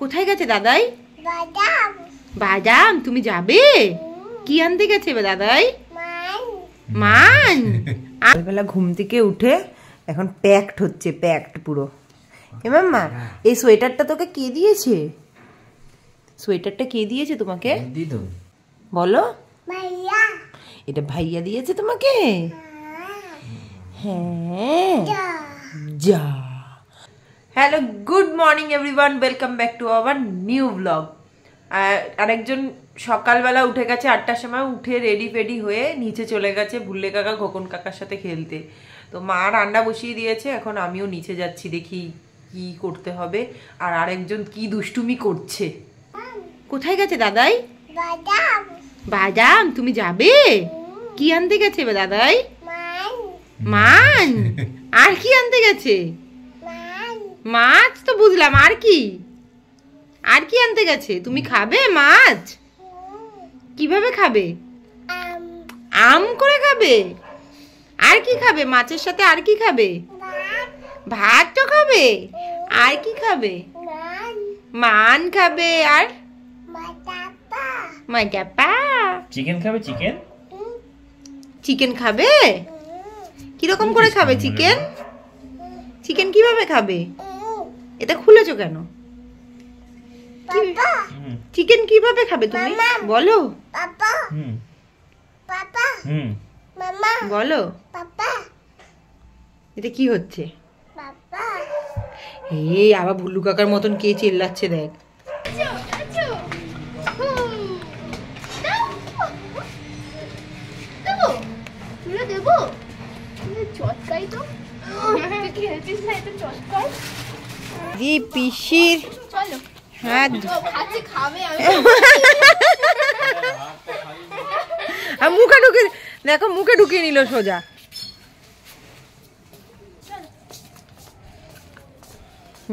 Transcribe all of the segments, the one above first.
কোথায় গেছে দাদাই? বাদাম। তুমি যাবে? কি আনতে গেছে দাদাই? মান। সকালবেলা ঘুম থেকে উঠে এখন প্যাকড হচ্ছে, প্যাকড পুরো। এ মাম্মা, এই সোয়েটারটা তোকে কে দিয়েছে? সোয়েটারটা কে দিয়েছে তোমাকে? বলো। ভাইয়া। এটা ভাইয়া দিয়েছে তোমাকে? হ্যাঁ। যা। Hello, good morning everyone, welcome back to our new blog. আরেকজন সকালবেলা উঠে গেছে 8টার সময়, উঠে রেডি ফেডি হয়ে নিচে চলে গেছে ভুল্লে কাকা খোকন কাকার সাথে খেলতে। তো মা রান্না বসিয়ে দিয়েছে, এখন আমিও নিচে যাচ্ছি, দেখি কি করতে হবে। আর আরেকজন কি দুষ্টুমি করছে। কোথায় গেছে দাদাই? বাদাম। বাদাম। তুমি যাবে? কি আনতে গেছে দাদাই? মান। আর কি আনতে গেছে? মাছ তো বুঝলাম, আর কি? আর কি আনতে গেছে? তুমি খাবে মাছ? কিভাবে খাবে? আম করে খাবে? আর কি খাবে মাছের সাথে? আর কি খাবে? ভাত তো খাবে। আর কি খাবে? মান খাবে। আর মাইটাপা। চিকেন খাবে? চিকেন চিকেন খাবে? কিরকম করে খাবে চিকেন? চিকেন কিভাবে খাবে? এটা খুলেছো কেন? চিকেন কিভাবে খাবে তুমি বলো? বলো। এটা কি হচ্ছে? এই আবার ভুল্লু কাকার মতন কে চিল্লাচ্ছে দেখ। পিসির হাত মুখে ঢুকে দেখো, মুখে ঢুকিয়ে নিল সোজা।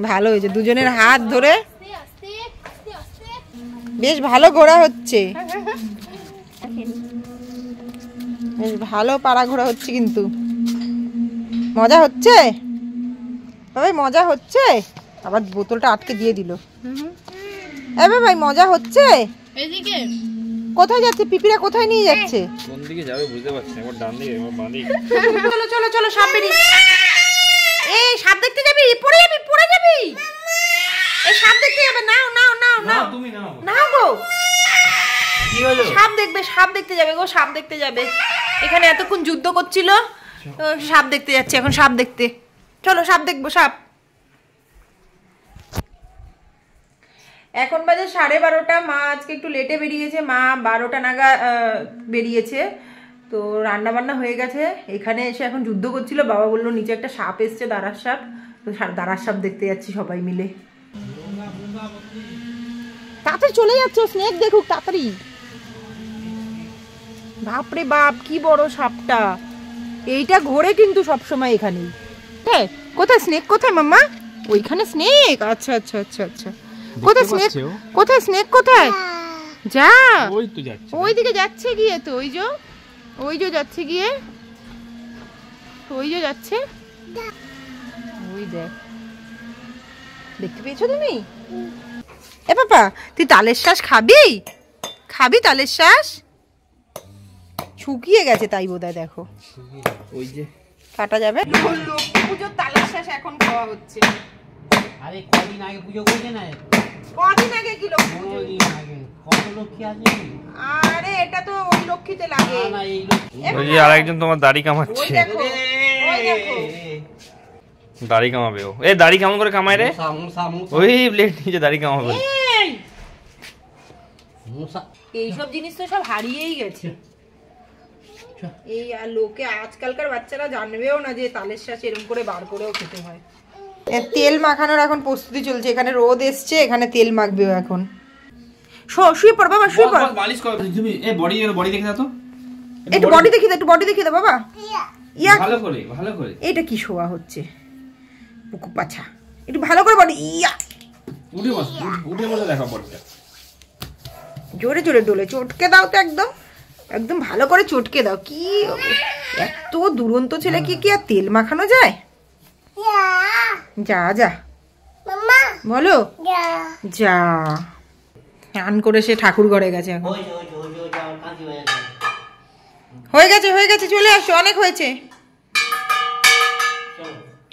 ভালো হয়েছে, দুজনের হাত ধরে বেশ ভালো ঘোরা হচ্ছে, বেশ ভালো পাড়া ঘোরা হচ্ছে। কিন্তু মজা হচ্ছে ভাই, মজা হচ্ছে। আবার বোতলটা আটকে দিয়ে দিল। এবার ভাই মজা হচ্ছে। এদিকে কোথায় যাচ্ছে? পিপিরা কোথায় নিয়ে যাচ্ছে? কোন দিকে যাবে বুঝতে পারছি না, ডান দিকে বাঁ দিকে। চলো চলো চলো, সাপ বেরিয়ে। এই সাপ দেখতে যাবি? পড়ে যাবি, পড়ে যাবি। এই সাপ দেখতে যাবে? নাও নাও নাও নাও, তুমি নাও। নাও গো, কি হলো? সাপ দেখবে, সাপ দেখতে যাবে গো, সাপ দেখতে যাবে। এখানে এতক্ষণ যুদ্ধ করছিল, সাপ দেখতে যাচ্ছে এখন, সাপ দেখতে। চলো সাপ দেখবো, সাপ। এখন বাজে 12:30। মা আজকে একটু লেটে বেরিয়েছে, মা 12টা নাগাদ বেরিয়েছে। তো রান্না বান্না হয়ে গেছে। এখানে এসে এখন যুদ্ধ করছিল। বাবা বললো নিচে একটা সাপ এসছে, দাঁড়ার সাপ। তো দাঁড়ার সাপ দেখতে যাচ্ছি সবাই মিলে। তাড়াতাড়ি চলে যাচ্ছে, স্নেক দেখুক তাড়াতাড়ি। বাপরে বাপ, কি বড় সাপটা। এইটা ঘোরে কিন্তু সবসময় এখানেই। হ্যাঁ, কোথায় স্নেক? কোথায় মাম্মা? ওইখানে স্নেক। আচ্ছা আচ্ছা আচ্ছা আচ্ছা। কোথায় স্নেক? কোথায় স্নেক? কোথায়? যা, ওই তো যাচ্ছে, ওইদিকে যাচ্ছে গিয়ে। তো ওই যে, ওই যে যাচ্ছে গিয়ে, ওই যে যাচ্ছে। ওই দেখ, দেখতে পেয়েছো তুমি? এ বাবা, তুই তালের শ্বাস খাবি? খাবি তালের শ্বাস? শুকিয়ে গেছে তাই বোধহয়, দেখো ওই যে কাটা যাবে। লক্ষ্মী পুজোর তালের শ্বাস এখন খাওয়া হচ্ছে। আরে কদিন আগে পুজো করছে না? কদিন আগে কি লক্ষ্মী পুজো? কত লক্ষ্মী আছে? আরে এটা তো ওই লক্ষ্মীতে লাগে না, এই লক্ষ্মী। ওই যে আরেকজন তোমার দাড়ি কামাচ্ছে। ওই দেখো, ওই দেখো দাড়ি কামাবে ও। এ দাড়ি কেমন করে কামায় রে? ওই ব্লেড নিচে দাড়ি কামাবে। এইসব জিনিস তো সব হারিয়েই গেছে। এই আর লোকে আজকালকার বাচ্চারা জানবেও না যে তালের শ্বাস এরকম করে বার করেও খেতে হয়। তেল মাখানোর এখন প্রস্তুতি চলছে। এখানে রোদ এসছে, এখানে তেল মাখবেও এখন। শুয়ে পড় বাবা, শুয়ে পড়। মালিশ কর তুমি। এই বডি দেখে দাও তো, একটু বডি দেখে দাও, একটু বডি দেখে দাও বাবা। ইয়া ভালো করে, ভালো করে। এটা কি শোয়া হচ্ছে? বুকু পাছা, একটু ভালো করে বডি। ইয়া উঠে বস, উঠে বসে দেখো বডিটা। জোরে জোরে ডোলে, চটকে দাও তো একদম, একদম ভালো করে চটকে দাও। কি এত দুরন্ত ছেলে, কি কি আর তেল মাখানো যায়? যা যা বলো যা। স্নান করে সে ঠাকুর ঘরে গেছে এখন। হয়ে গেছে হয়ে গেছে, চলে আসো, অনেক হয়েছে,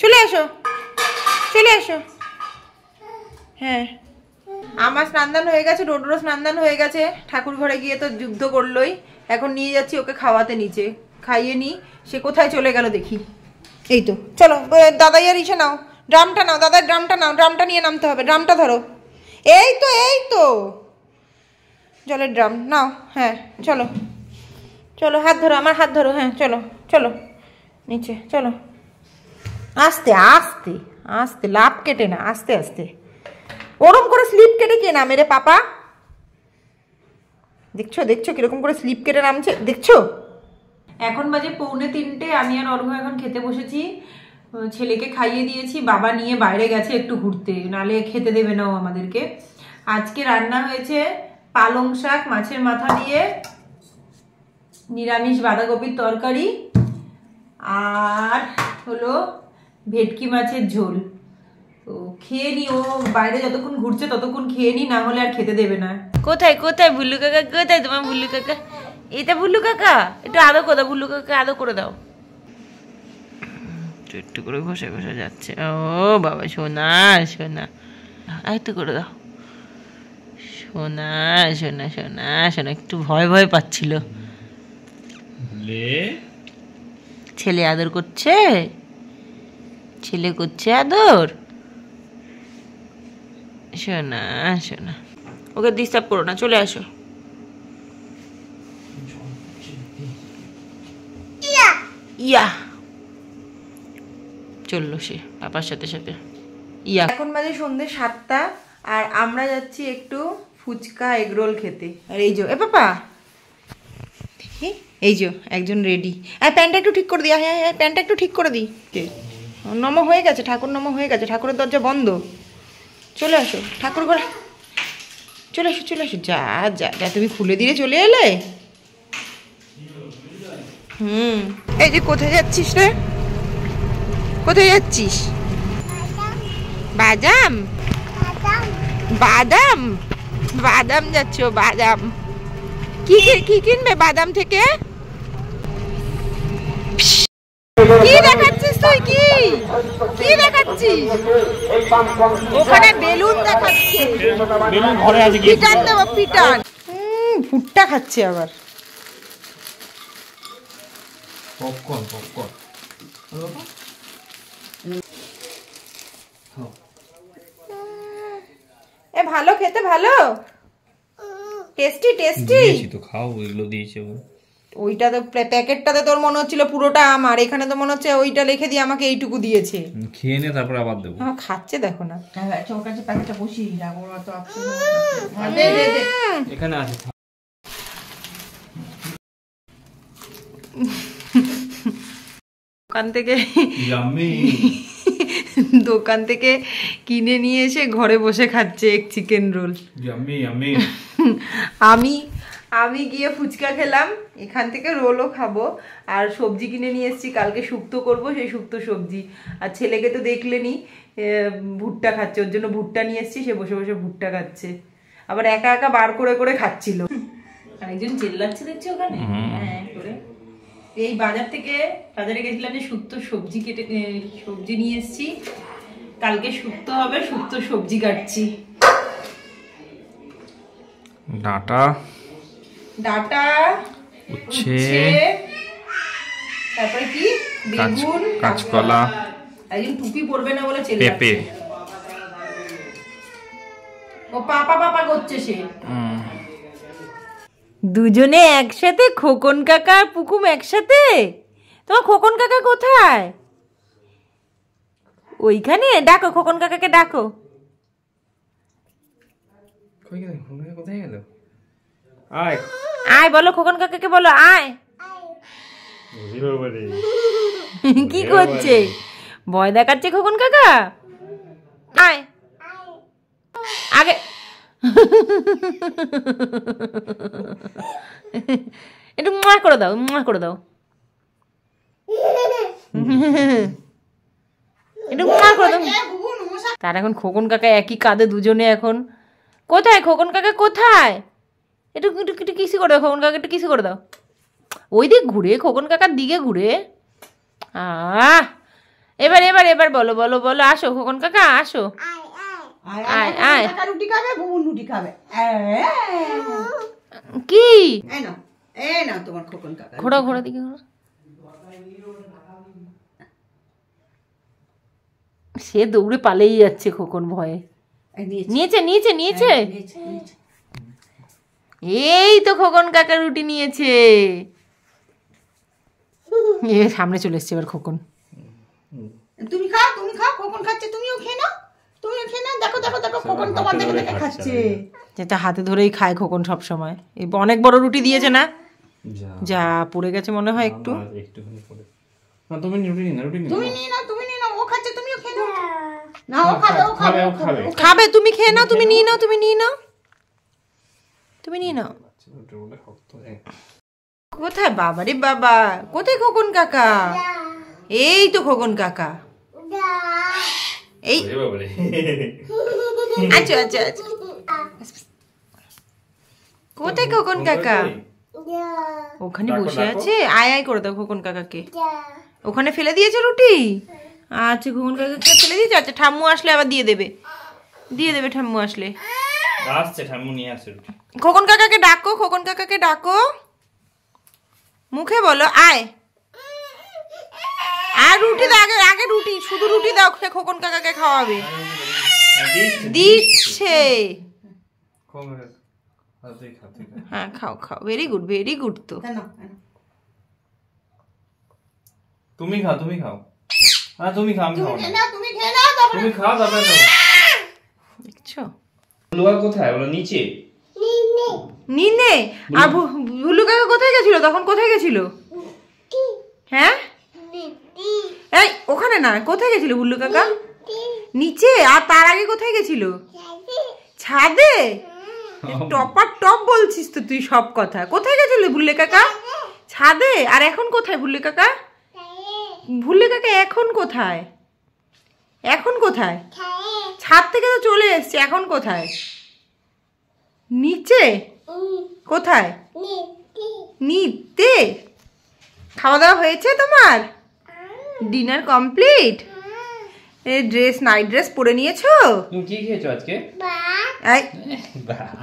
চলে আসো চলে আসো। হ্যাঁ আমার স্নান হয়ে গেছে, ডোডোরও স্নান হয়ে গেছে, ঠাকুর ঘরে গিয়ে তো যুদ্ধ করলোই। এখন নিয়ে যাচ্ছি ওকে খাওয়াতে নিচে, খাইয়ে নি। সে কোথায় চলে গেল দেখি। এই তো চলো দাদাই আর ইসে নাও, ড্রামটা নাও, দাদার ড্রামটা নাও, ড্রামটা নিয়ে নামতে হবে, ড্রামটা ধরো। এই তো জলের ড্রাম নাও। হ্যাঁ চলো চলো, হাত ধরো, আমার হাত ধরো। হ্যাঁ চলো চলো নিচে চলো, আস্তে আস্তে আস্তে, লাভ কেটে না, আস্তে আস্তে। ওরম করে স্লিপ কেটে কে নামে রে পাপা? দেখছো দেখছো কিরকম করে স্লিপ কেটে নামছে, দেখছো? এখন বাজে 2:45, আমি আর অর্ঘ্য এখন খেতে বসেছি। ছেলেকে খাইয়ে দিয়েছি, বাবা নিয়ে বাইরে গেছে একটু ঘুরতে, নালে খেতে দেবে না ও আমাদেরকে। আজকে রান্না হয়েছে পালং শাক মাছের মাথা দিয়ে, নিরামিষ বাঁধাকপির তরকারি, আর হলো ভেটকি মাছের ঝোল। তো খেয়ে নি, ও বাইরে যতক্ষণ ঘুরছে ততক্ষণ খেয়ে নি, না হলে আর খেতে দেবে না। কোথায় কোথায় বুল্লু কাকা, কোথায় তোমার বুল্লু কাকা? এটা বুল্লু কাকা, একটু আদো করে দাও, বুল্লু কাকা আদো করে দাও। একটু করে ঘষে ঘষে যাচ্ছে। ও বাবা সোনা সোনা, একটু করে দাও। সোনা সোনা সোনা সোনা, একটু ভয় ভয় পাচ্ছিল। ছেলে আদর করছে, ছেলে করছে আদর। শোনা শোনা, ওকে ডিস্টার্ব করো না, চলে আসো। ইয়া চললো সে পাপার সাথে সাথে। ইয়া এখন বাজে সন্ধ্যে 7টা, আর আমরা যাচ্ছি একটু ফুচকা এগরোল খেতে। আর এই যে এ পাপা, এই যে একজন রেডি। আর প্যান্টটা একটু ঠিক করে দিই, হ্যাঁ হ্যাঁ প্যান্টটা একটু ঠিক করে দিই। নম হয়ে গেছে, ঠাকুর নম হয়ে গেছে, ঠাকুরের দরজা বন্ধ। চলে আসো ঠাকুর ঘরে, চলে আসো চলে আসো। যা যা যা, তুমি খুলে দিয়ে চলে এলে। এই যে কোথায় যাচ্ছিস রে, কোথায় যাচ্ছিস? বাদাম বাদাম বাদাম যাচ্ছ, বাদাম কি কি কিনবে বাদাম থেকে? কি দেখাচ্ছিস তুই, কি কি দেখাচ্ছিস? ওখানে বেলুন দেখাচ্ছে, বেলুন ঘরে আছে, পিটান দেব পিটান। ভুট্টা খাচ্ছে আবার। পপকর্ন পপকর্ন এ ভালো খেতে, ভালো টেস্টি টেস্টি। দিয়েছি তো খাও, এগুলো দিয়েছে ওইটা তো প্যাকেটটাতে তোর মনে হচ্ছিল পুরোটা আমার, এখানে তো মনে হচ্ছে ওইটা লিখে দিয়ে আমাকে এইটুকু দিয়েছে। খেয়ে নে তারপর আবার দেবো। খাচ্ছে দেখো না, ওর কাছে প্যাকেটটা বসিয়ে রাখো, ওরা তো দে দে দে এখানে আছে। দোকান থেকে কিনে নিয়ে এসে ঘরে বসে খাচ্ছে এক চিকেন রোল। আমি গিয়ে ফুচকা খেলাম, এখান থেকে রোলও খাবো, আর সবজি কিনে নিয়ে এসেছি, কালকে শুক্তো করবো, সেই শুক্তো সবজি। আর ছেলেকে তো দেখলেনি ভুট্টা খাচ্ছে, ওর জন্য ভুট্টা নিয়ে এসেছি, সে বসে বসে ভুট্টা খাচ্ছে, আবার একা একা বার করে করে খাচ্ছিল। আরেকজন চেল্লাচ্ছে দেখছি ওখানে। হ্যাঁ করে এই বাজারে গেছিলাম, যে শুক্তো সবজি সবজি নিয়ে এসেছি, কালকে শুক্তো হবে, শুক্তো সবজি কাটছি। ডাটা উচ্ছে, তারপরে কি বেগুন, কাঁচকলা, একজন টুপি পরবে না বলে পেঁপে। ও পাপা পাপা করছে সে। দুজনে একসাথে, খোকন কাকা আর পুকুম একসাথে। তোমার খোকন কাকা কোথায়? ওইখানে, ডাকো খোকন কাকাকে, ডাকো। কোথায় গেল? আয় আয় বলো, খোকন কাকাকে বলো আয়। কি করছে, ভয় দেখাচ্ছে খোকন কাকা? আয় আগে একটু মুয়া করে দাও, মুয়া করে দাও, একটু মুয়া করে দাও। তার এখন খোকন কাকা একই কাঁধে দুজনে এখন। কোথায় খোকন কাকা কোথায়? একটু একটু একটু কিসি করে দাও খোকন কাকা, একটু কিসি করে দাও। ওই দিক ঘুরে, খোকন কাকার দিকে ঘুরে। এবার এবার এবার বলো বলো বলো, আসো খোকন কাকা আসো। আয় আয়। রুটি খাবে, বুবুন রুটি খাবে। কি এই নাও তোমার খোকন কাকা। ঘোড়া ঘোড়া দিকে ঘোড়া। সে দৌড়ে পালিয়ে যাচ্ছে খোকন ভয়ে। নিয়েছে নিয়েছে নিয়েছে। এই তো খোকন কাকা রুটি নিয়েছে। সামনে চলে এসছে এবার খোকন। তুমি খাও তুমি খাও, খোকন খাচ্ছে, তুমিও খেয়ে নাও, তুমিও খেয়ে নাও। দেখো দেখো দেখো খোকন তোমার দেখে দেখে খাচ্ছে। যেটা হাতে ধরেই খায় খোকন সব সময়। এই অনেক বড় রুটি দিয়েছে না, যা পড়ে গেছে মনে হয় একটু। তুমি নিয়ে নাও, তুমি নিয়ে নাও, ও খাচ্ছে, তুমিও খেয়ে নাও। না ও খাবে, ও খাবে, ও খাবে, খাবে। তুমি খেয়ে নাও, তুমি নিয়ে নাও, তুমি নিয়ে নাও, তুমি নিয়ে নাও। কোথায় বাবারে বাবা, কোথায় খোকন কাকা? এই তো খোকন কাকা। এই আচ্ছা আচ্ছা আচ্ছা। কোথায় খোকন কাকা? ওখানে বসে আছে। আয় আয় করে দাও খোকন কাকাকে। ওখানে ফেলে দিয়েছে রুটি। আচ্ছা খোকন কাকাকে ফেলে দিয়েছে। আচ্ছা ঠাম্মু আসলে আবার দিয়ে দেবে, দিয়ে দেবে ঠাম্মু আসলে। আসছে ঠাম্মু নিয়ে আসছে রুটি। খোকন কাকাকে ডাকো, খোকন কাকাকে ডাকো, মুখে বলো আয়। আর রুটি দাও, আগে আগে রুটি, শুধু রুটি দাও, খোকন কাকাকে খাওয়াবে। দিচ্ছে। হ্যাঁ খাও খাও, ভেরি গুড ভেরি গুড। তো তুমি খাও তুমি খাও। হ্যাঁ তুমি খাও, আমি খাও না। তুমি খেয়ে নাও, তুমি খাও তারপরে খাও। দেখছো লুয়া কোথায়? বলো নিচে। নিনে। আর ভুলু কাকা কোথায় গেছিল তখন? কোথায় গেছিল? হ্যাঁ এই ওখানে না, কোথায় গেছিল ভুলু কাকা? নিচে। আর তার আগে কোথায় গেছিল? ছাদে। টপার টপ বলছিস তো তুই সব কথা। কোথায় গেছিল ভুল্লে কাকা? ছাদে। আর এখন কোথায় ভুল্লে কাকা? ভুল্লে কাকা এখন কোথায়? এখন কোথায়? ছাদ থেকে তো চলে এসছে, এখন কোথায়? নিচে। কোথায়? নিতে। খাওয়া দাওয়া হয়েছে তোমার? Dinner complete? এই ড্রেস, নাইট ড্রেস পরে নিয়েছো? তুমি কি খেয়েছো আজকে?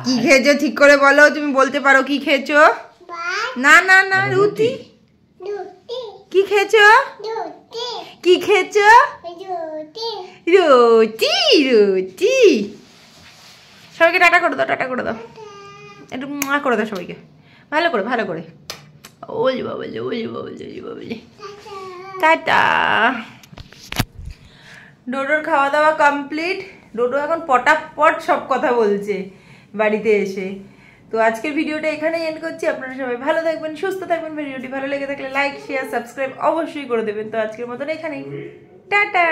কি খেয়েছো ঠিক করে বলো। তুমি বলতে পারো কি খেয়েছো? না না না, রুটি। কি খেয়েছো? কি খেয়েছো? রুটি রুটি। সবাইকে টাটা করে দাও, টাটা করে দাও, একটু করে দাও সবাইকে ভালো করে ভালো করে। ওলি বাবলি ওলি বাবলি ওলি বাবলি। টাটা। ডোডোর খাওয়া দাওয়া কমপ্লিট। ডোডো এখন পটাপট সব কথা বলছে বাড়িতে এসে। তো আজকের ভিডিওটা এখানেই এন্ড করছি। আপনারা সবাই ভালো থাকবেন, সুস্থ থাকবেন। ভিডিওটি ভালো লেগে থাকলে লাইক শেয়ার সাবস্ক্রাইব অবশ্যই করে দেবেন। তো আজকের মতন এখানেই, টাটা।